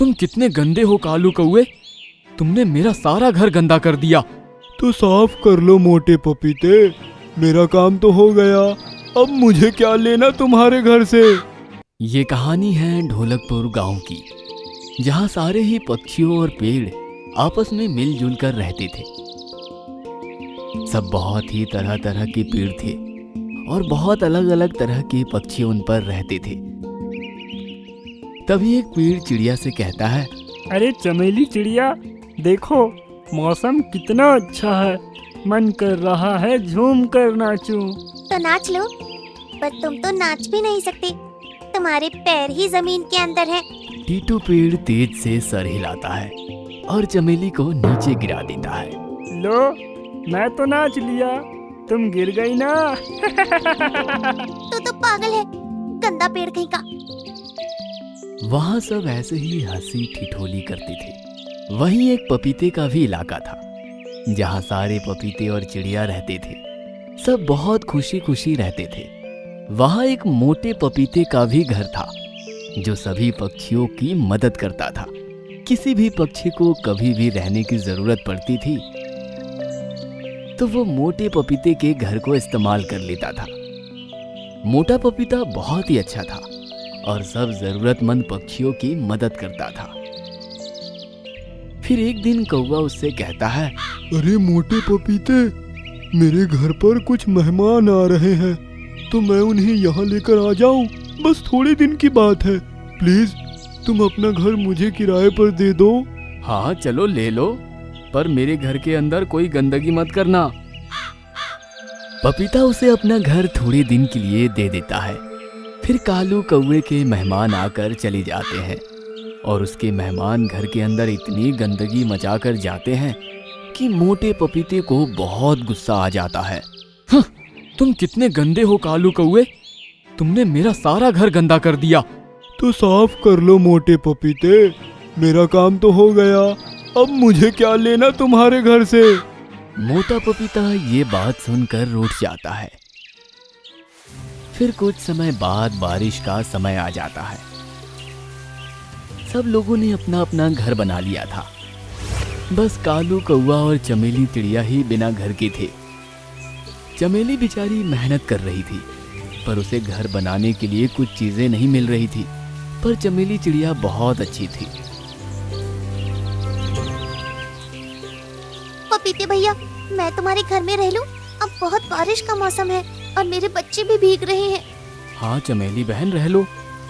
तुम कितने गंदे हो कालू कौवे, तुमने मेरा सारा घर गंदा कर दिया। तो साफ कर लो मोटे पपीते, मेरा काम तो हो गया, अब मुझे क्या लेना तुम्हारे घर से। ये कहानी है ढोलकपुर गांव की, जहां सारे ही पक्षियों और पेड़ आपस में मिलजुल कर रहते थे। सब बहुत ही तरह तरह के पेड़ थे और बहुत अलग अलग तरह के पक्षी उन पर रहते थे। तभी एक पेड़ चिड़िया से कहता है, अरे चमेली चिड़िया, देखो मौसम कितना अच्छा है, मन कर रहा है झूम कर नाचूं। तो नाच लो, पर तुम तो नाच भी नहीं सकते, तुम्हारे पैर ही जमीन के अंदर है। टीटू पेड़ तेज से सर हिलाता है और चमेली को नीचे गिरा देता है। लो, मैं तो नाच लिया, तुम गिर गई ना। तो पागल है, गंदा पेड़ कहीं का। वहाँ सब ऐसे ही हंसी ठिठोली करते थे। वहीं एक पपीते का भी इलाका था, जहाँ सारे पपीते और चिड़िया रहते थे। सब बहुत खुशी खुशी रहते थे। वहाँ एक मोटे पपीते का भी घर था, जो सभी पक्षियों की मदद करता था। किसी भी पक्षी को कभी भी रहने की जरूरत पड़ती थी तो वो मोटे पपीते के घर को इस्तेमाल कर लेता था। मोटा पपीता बहुत ही अच्छा था और सब जरूरतमंद पक्षियों की मदद करता था। फिर एक दिन कौवा उससे कहता है, अरे मोटे पपीते, मेरे घर पर कुछ मेहमान आ रहे हैं, तो मैं उन्हें यहाँ लेकर आ जाऊं? बस थोड़े दिन की बात है, प्लीज तुम अपना घर मुझे किराए पर दे दो। हाँ चलो ले लो, पर मेरे घर के अंदर कोई गंदगी मत करना। पपीता उसे अपना घर थोड़े दिन के लिए दे देता है। फिर कालू कौवे के मेहमान आकर चले जाते हैं और उसके मेहमान घर के अंदर इतनी गंदगी मचा कर जाते हैं कि मोटे पपीते को बहुत गुस्सा आ जाता है। तुम कितने गंदे हो कालू कौवे, तुमने मेरा सारा घर गंदा कर दिया। तो साफ कर लो मोटे पपीते, मेरा काम तो हो गया, अब मुझे क्या लेना तुम्हारे घर से। मोटा पपीता ये बात सुनकर रूठ जाता है। फिर कुछ समय बाद बारिश का समय आ जाता है। सब लोगों ने अपना अपना घर बना लिया था। बस कालू कौवा और चमेली चिड़िया ही बिना घर के थे। चमेली बेचारी मेहनत कर रही थी, पर उसे घर बनाने के लिए कुछ चीजें नहीं मिल रही थी। पर चमेली चिड़िया बहुत अच्छी थी। पपीते भैया, मैं तुम्हारे घर में रह लूं? अब बहुत बारिश का मौसम है और मेरे बच्चे भी भीग रहे हैं। हाँ चमेली बहन रह लो,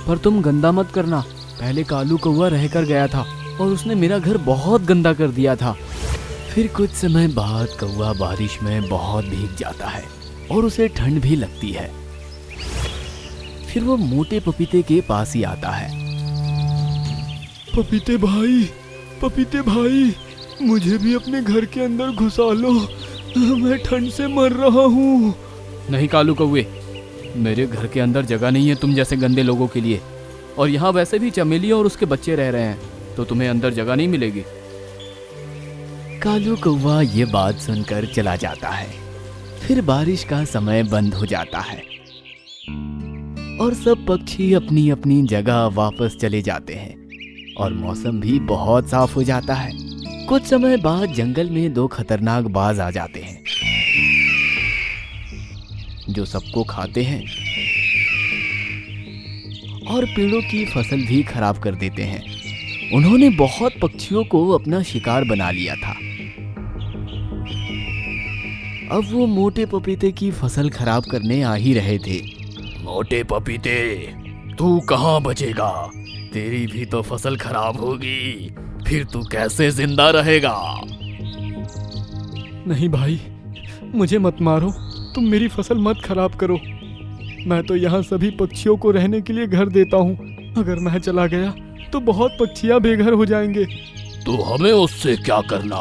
पर तुम गंदा मत करना। पहले कालू कौवा रहकर गया था और उसने मेरा घर बहुत गंदा कर दिया था। फिर कुछ समय बाद कौवा बारिश में बहुत भीग जाता है और उसे ठंड भी लगती है। फिर वो मोटे पपीते के पास ही आता है। पपीते भाई, मुझे भी अपने घर के अंदर घुसा लो, मैं ठंड से मर रहा हूँ। नहीं कालू कौवे, मेरे घर के अंदर जगह नहीं है तुम जैसे गंदे लोगों के लिए, और यहाँ वैसे भी चमेली और उसके बच्चे रह रहे हैं, तो तुम्हें अंदर जगह नहीं मिलेगी। कालू कौवा ये बात सुनकर चला जाता है। फिर बारिश का समय बंद हो जाता है और सब पक्षी अपनी अपनी जगह वापस चले जाते हैं और मौसम भी बहुत साफ हो जाता है। कुछ समय बाद जंगल में दो खतरनाक बाज आ जाते हैं, जो सबको खाते हैं और पेड़ों की फसल भी खराब कर देते हैं। उन्होंने बहुत पक्षियों को अपना शिकार बना लिया था। अब वो मोटे पपीते की फसल खराब करने आ ही रहे थे। मोटे पपीते, तू कहाँ बचेगा? तेरी भी तो फसल खराब होगी, फिर तू कैसे जिंदा रहेगा? नहीं भाई, मुझे मत मारो, तुम मेरी फसल मत खराब करो। मैं तो यहाँ सभी पक्षियों को रहने के लिए घर देता हूँ। अगर मैं चला गया तो बहुत पक्षियाँ बेघर हो जाएंगे। तो हमें उससे क्या करना?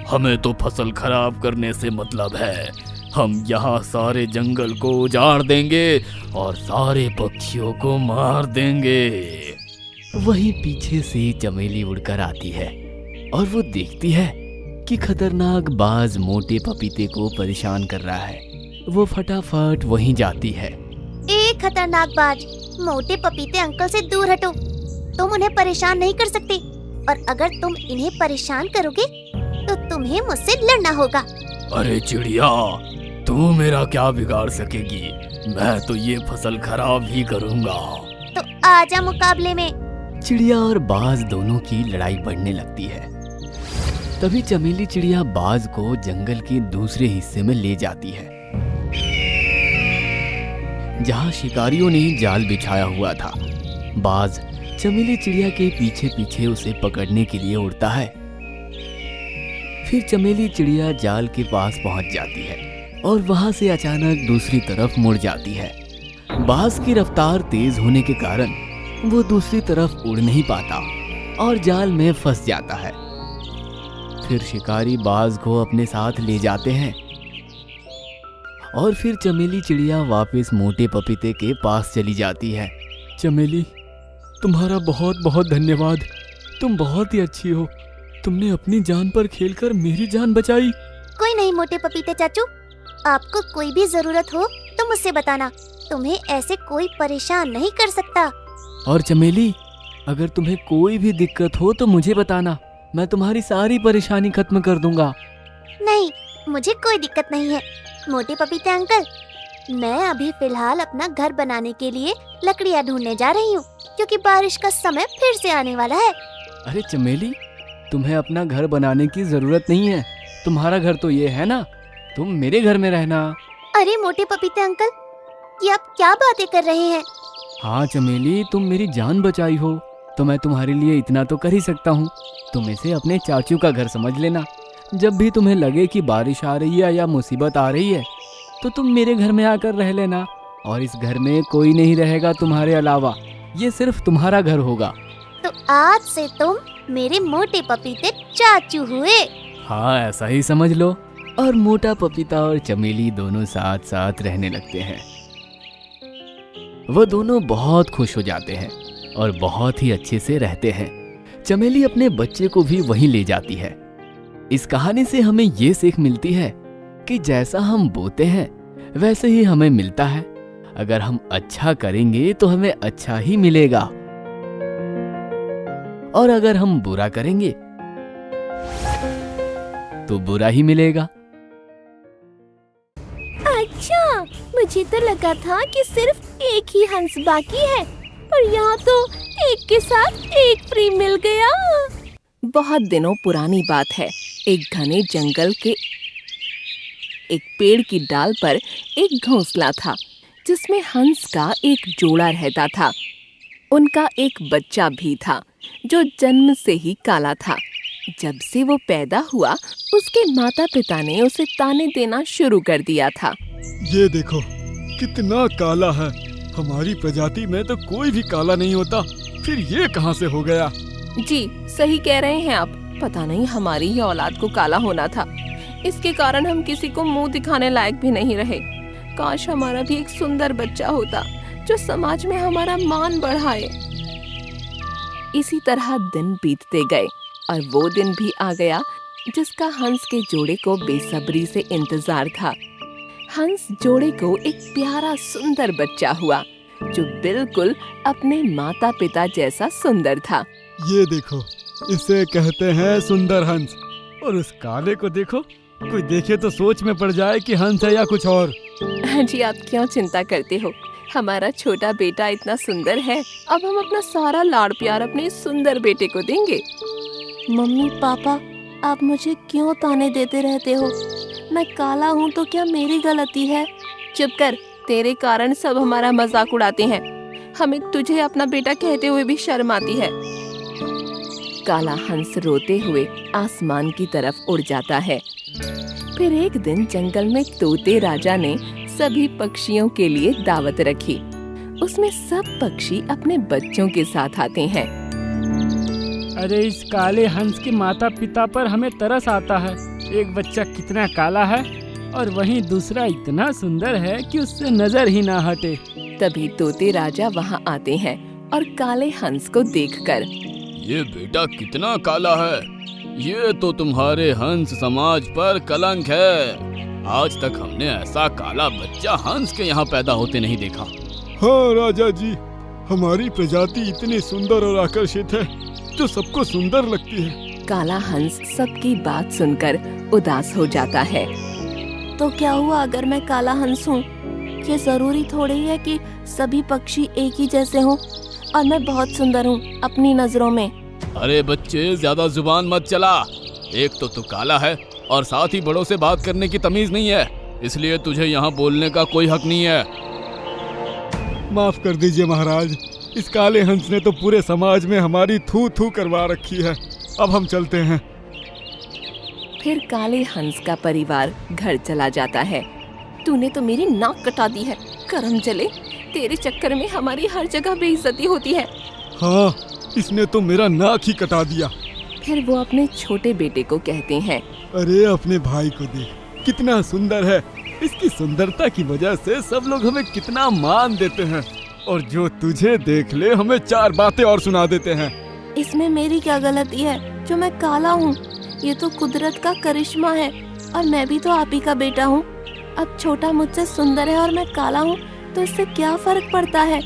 हमें तो फसल खराब करने से मतलब है। हम यहाँ सारे जंगल को उजाड़ देंगे और सारे पक्षियों को मार देंगे। वहीं पीछे से चमेली उड़कर आती है और वो देखती है कि खतरनाक बाज मोटे पपीते को परेशान कर रहा है। वो फटाफट वहीं जाती है। ए खतरनाक बाज, मोटे पपीते अंकल से दूर हटो। तुम उन्हें परेशान नहीं कर सकते, और अगर तुम इन्हें परेशान करोगे तो तुम्हें मुझसे लड़ना होगा। अरे चिड़िया, तू मेरा क्या बिगाड़ सकेगी? मैं तो ये फसल खराब ही करूँगा। तो आजा मुकाबले में। चिड़िया और बाज दोनों की लड़ाई बढ़ने लगती है। तभी चमेली चिड़िया बाज को जंगल के दूसरे हिस्से में ले जाती है, जहाँ शिकारियों ने जाल बिछाया हुआ था। बाज चमेली चिड़िया के पीछे पीछे उसे पकड़ने के लिए उड़ता है। फिर चमेली चिड़िया जाल के पास पहुंच जाती है और वहां से अचानक दूसरी तरफ मुड़ जाती है। बाज की रफ्तार तेज होने के कारण वो दूसरी तरफ उड़ नहीं पाता और जाल में फंस जाता है। फिर शिकारी बाज को अपने साथ ले जाते हैं और फिर चमेली चिड़िया वापस मोटे पपीते के पास चली जाती है। चमेली, तुम्हारा बहुत बहुत धन्यवाद। तुम बहुत ही अच्छी हो। तुमने अपनी जान पर खेलकर मेरी जान बचाई। कोई नहीं मोटे पपीते चाचू, आपको कोई भी जरूरत हो तो मुझसे बताना। तुम्हें ऐसे कोई परेशान नहीं कर सकता। और चमेली, अगर तुम्हें कोई भी दिक्कत हो तो मुझे बताना, मैं तुम्हारी सारी परेशानी खत्म कर दूंगा। नहीं, मुझे कोई दिक्कत नहीं है मोटे पपीते अंकल। मैं अभी फिलहाल अपना घर बनाने के लिए लकड़ियाँ ढूंढने जा रही हूँ, क्योंकि बारिश का समय फिर से आने वाला है। अरे चमेली, तुम्हें अपना घर बनाने की जरूरत नहीं है। तुम्हारा घर तो ये है ना, तुम मेरे घर में रहना। अरे मोटे पपीते अंकल, ये आप क्या बातें कर रहे हैं? हाँ चमेली, तुम मेरी जान बचाई हो तो मैं तुम्हारे लिए इतना तो कर ही सकता हूँ। तुम इसे अपने चाचू का घर समझ लेना। जब भी तुम्हें लगे कि बारिश आ रही है या मुसीबत आ रही है तो तुम मेरे घर में आकर रह लेना, और इस घर में कोई नहीं रहेगा तुम्हारे अलावा। ये सिर्फ तुम्हारा घर होगा। तो आज से तुम मेरे मोटे पपीते चाचू हुए। हाँ, ऐसा ही समझ लो। और मोटा पपीता और चमेली दोनों साथ साथ रहने लगते हैं। वह दोनों बहुत खुश हो जाते हैं और बहुत ही अच्छे से रहते हैं। चमेली अपने बच्चे को भी वहीं ले जाती है। इस कहानी से हमें ये सीख मिलती है कि जैसा हम बोते हैं वैसे ही हमें मिलता है। अगर हम अच्छा करेंगे तो हमें अच्छा ही मिलेगा, और अगर हम बुरा करेंगे तो बुरा ही मिलेगा। अच्छा, मुझे तो लगा था कि सिर्फ एक ही हंस बाकी है, पर यहाँ तो एक के साथ एक फ्री मिल गया। बहुत दिनों पुरानी बात है। एक घने जंगल के एक पेड़ की डाल पर एक घोंसला था, जिसमें हंस का एक जोड़ा रहता था। उनका एक बच्चा भी था जो जन्म से ही काला था। जब से वो पैदा हुआ, उसके माता पिता ने उसे ताने देना शुरू कर दिया था। ये देखो, कितना काला है। हमारी प्रजाति में तो कोई भी काला नहीं होता, फिर ये कहाँ से हो गया? जी, सही कह रहे हैं आप। पता नहीं हमारी ही औलाद को काला होना था। इसके कारण हम किसी को मुंह दिखाने लायक भी नहीं रहे। काश हमारा भी एक सुंदर बच्चा होता जो समाज में हमारा मान बढ़ाए। इसी तरह दिन बीतते गए और वो दिन भी आ गया जिसका हंस के जोड़े को बेसब्री से इंतजार था। हंस जोड़े को एक प्यारा सुंदर बच्चा हुआ जो बिल्कुल अपने माता पिता जैसा सुंदर था। ये देखो, इसे कहते हैं सुंदर हंस। और उस काले को देखो, कोई देखे तो सोच में पड़ जाए कि हंस है या कुछ और। जी, आप क्यों चिंता करते हो? हमारा छोटा बेटा इतना सुंदर है। अब हम अपना सारा लाड़ प्यार अपने इस सुंदर बेटे को देंगे। मम्मी पापा, आप मुझे क्यों ताने देते रहते हो? मैं काला हूँ तो क्या मेरी गलती है? चुप कर, तेरे कारण सब हमारा मजाक उड़ाते हैं। हमें तुझे अपना बेटा कहते हुए भी शर्म आती है। काला हंस रोते हुए आसमान की तरफ उड़ जाता है। फिर एक दिन जंगल में तोते राजा ने सभी पक्षियों के लिए दावत रखी। उसमें सब पक्षी अपने बच्चों के साथ आते हैं। अरे इस काले हंस के माता पिता पर हमें तरस आता है। एक बच्चा कितना काला है और वहीं दूसरा इतना सुंदर है कि उससे नजर ही ना हटे। तभी तोते राजा वहाँ आते हैं और काले हंस को देखकर, ये बेटा कितना काला है, ये तो तुम्हारे हंस समाज पर कलंक है। आज तक हमने ऐसा काला बच्चा हंस के यहाँ पैदा होते नहीं देखा। हाँ राजा जी, हमारी प्रजाति इतनी सुंदर और आकर्षित है जो सबको सुंदर लगती है। काला हंस सबकी बात सुनकर उदास हो जाता है। तो क्या हुआ अगर मैं काला हंस हूँ? ये जरूरी थोड़ी है कि सभी पक्षी एक ही जैसे हों, और मैं बहुत सुंदर हूँ अपनी नजरों में। अरे बच्चे, ज्यादा जुबान मत चला। एक तो तू काला है और साथ ही बड़ों से बात करने की तमीज नहीं है, इसलिए तुझे यहाँ बोलने का कोई हक नहीं है। माफ कर दीजिए महाराज, इस काले हंस ने तो पूरे समाज में हमारी थू थू करवा रखी है। अब हम चलते हैं। फिर काले हंस का परिवार घर चला जाता है। तूने तो मेरी नाक कटा दी है, करम चले। तेरे चक्कर में हमारी हर जगह बेइज्जती होती है। हाँ, इसने तो मेरा नाक ही कटा दिया। फिर वो अपने छोटे बेटे को कहते हैं, अरे अपने भाई को देख, कितना सुंदर है। इसकी सुंदरता की वजह से सब लोग हमें कितना मान देते हैं, और जो तुझे देख ले हमें 4 बातें और सुना देते हैं। इसमें मेरी क्या गलती है जो मैं काला हूँ? ये तो कुदरत का करिश्मा है, और मैं भी तो आप ही का बेटा हूँ। अब छोटा मुझसे सुंदर है और मैं काला हूँ, तो इससे क्या फर्क पड़ता है?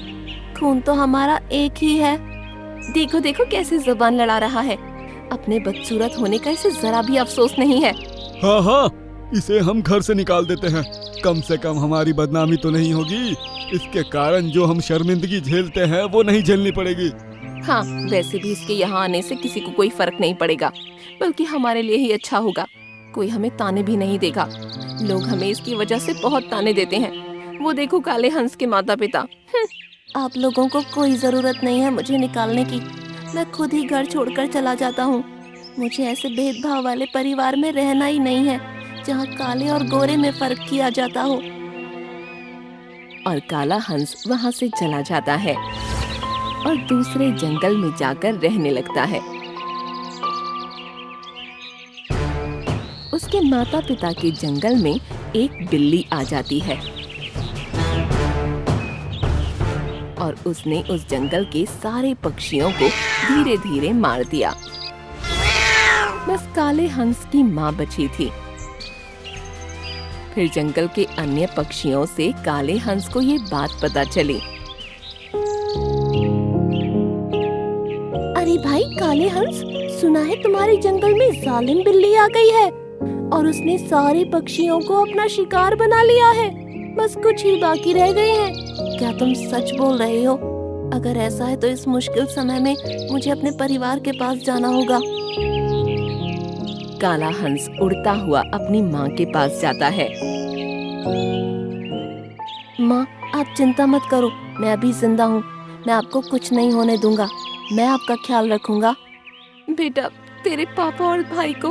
खून तो हमारा एक ही है। देखो देखो कैसे जुबान लड़ा रहा है। अपने बदसूरत होने का इसे जरा भी अफसोस नहीं है। हाँ हाँ, इसे हम घर से निकाल देते हैं। कम से कम हमारी बदनामी तो नहीं होगी। इसके कारण जो हम शर्मिंदगी झेलते हैं वो नहीं झेलनी पड़ेगी। हाँ, वैसे भी इसके यहाँ आने से किसी को कोई फर्क नहीं पड़ेगा, बल्कि हमारे लिए ही अच्छा होगा। कोई हमें ताने भी नहीं देगा। लोग हमें इसकी वजह से बहुत ताने देते हैं। वो देखो काले हंस के माता पिता। आप लोगों को कोई जरूरत नहीं है मुझे निकालने की। मैं खुद ही घर छोड़कर चला जाता हूँ। मुझे ऐसे भेदभाव वाले परिवार में रहना ही नहीं है, जहाँ काले और गोरे में फर्क किया जाता हो। और काला हंस वहाँ से चला जाता है और दूसरे जंगल में जाकर रहने लगता है। उसके माता पिता के जंगल में एक बिल्ली आ जाती है और उसने उस जंगल के सारे पक्षियों को धीरे धीरे मार दिया। बस काले हंस की माँ बची थी। फिर जंगल के अन्य पक्षियों से काले हंस को ये बात पता चली। अरे भाई काले हंस, सुना है तुम्हारे जंगल में जालिम बिल्ली आ गई है और उसने सारे पक्षियों को अपना शिकार बना लिया है। बस कुछ ही बाकी रह गए हैं। क्या तुम सच बोल रहे हो? अगर ऐसा है तो इस मुश्किल समय में मुझे अपने परिवार के पास जाना होगा। काला हंस उड़ता हुआ अपनी माँ के पास जाता है। माँ, आप चिंता मत करो, मैं अभी जिंदा हूँ। मैं आपको कुछ नहीं होने दूंगा। मैं आपका ख्याल रखूंगा। बेटा, तेरे पापा और भाई को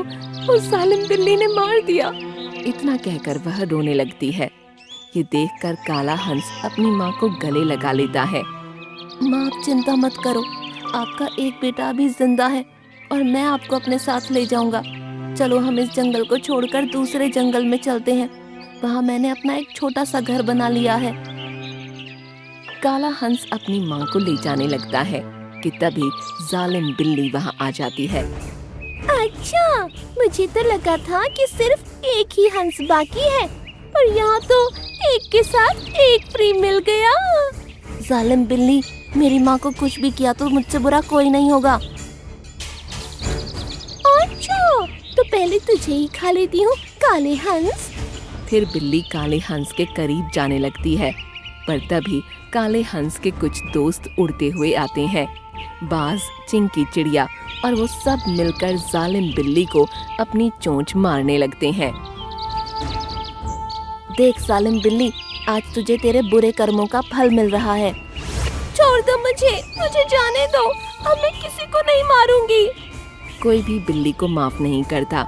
उस जालिम बिल्ली ने मार दिया। इतना कहकर वह रोने लगती है। ये देखकर काला हंस अपनी माँ को गले लगा लेता है। माँ, आप चिंता मत करो। आपका एक बेटा अभी जिंदा है और मैं आपको अपने साथ ले जाऊंगा। चलो हम इस जंगल को छोड़कर दूसरे जंगल में चलते हैं। वहाँ मैंने अपना एक छोटा सा घर बना लिया है। काला हंस अपनी माँ को ले जाने लगता है कि तभी जालिम बिल्ली वहाँ आ जाती है। अच्छा, मुझे तो लगा था कि सिर्फ एक ही हंस बाकी है, पर यहाँ तो एक के साथ एक फ्री मिल गया। जालिम बिल्ली, मेरी माँ को कुछ भी किया तो मुझसे बुरा कोई नहीं होगा। अच्छा, तो पहले तुझे ही खा लेती हूँ काले हंस। फिर बिल्ली काले हंस के करीब जाने लगती है, पर तभी काले हंस के कुछ दोस्त उड़ते हुए आते हैं। बाज, चिंकी चिड़िया और वो सब मिलकर जालिम बिल्ली को अपनी चोंच मारने लगते हैं। देख जालिम बिल्ली, आज तुझे तेरे बुरे कर्मों का फल मिल रहा है। छोड़ दो मुझे जाने दो। अब मैं किसी को नहीं मारूंगी। कोई भी बिल्ली को माफ नहीं करता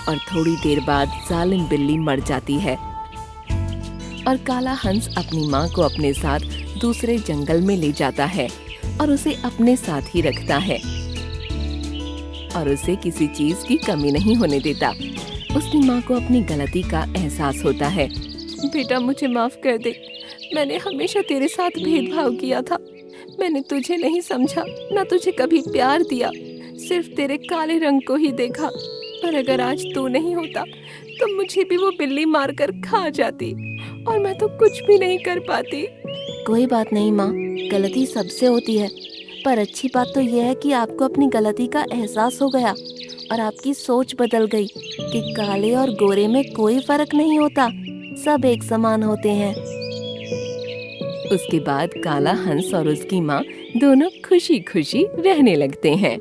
और थोड़ी देर बाद जालिम बिल्ली मर जाती है और काला हंस अपनी माँ को अपने साथ दूसरे जंगल में ले जाता है और उसे अपने साथ ही रखता है और उसे किसी चीज की कमी नहीं होने देता। उसकी माँ को अपनी गलती का एहसास होता है। बेटा, मुझे माफ कर दे। मैंने हमेशा तेरे साथ भेदभाव किया था। मैंने तुझे नहीं समझा, ना तुझे कभी प्यार दिया, सिर्फ तेरे काले रंग को ही देखा। पर अगर आज तू नहीं होता तो मुझे भी वो बिल्ली मारकर खा जाती और मैं तो कुछ भी नहीं कर पाती। कोई बात नहीं माँ, गलती सबसे होती है, पर अच्छी बात तो यह है कि आपको अपनी गलती का एहसास हो गया और आपकी सोच बदल गई कि काले और गोरे में कोई फर्क नहीं होता, सब एक समान होते हैं। उसके बाद काला हंस और उसकी माँ दोनों खुशी खुशी रहने लगते हैं।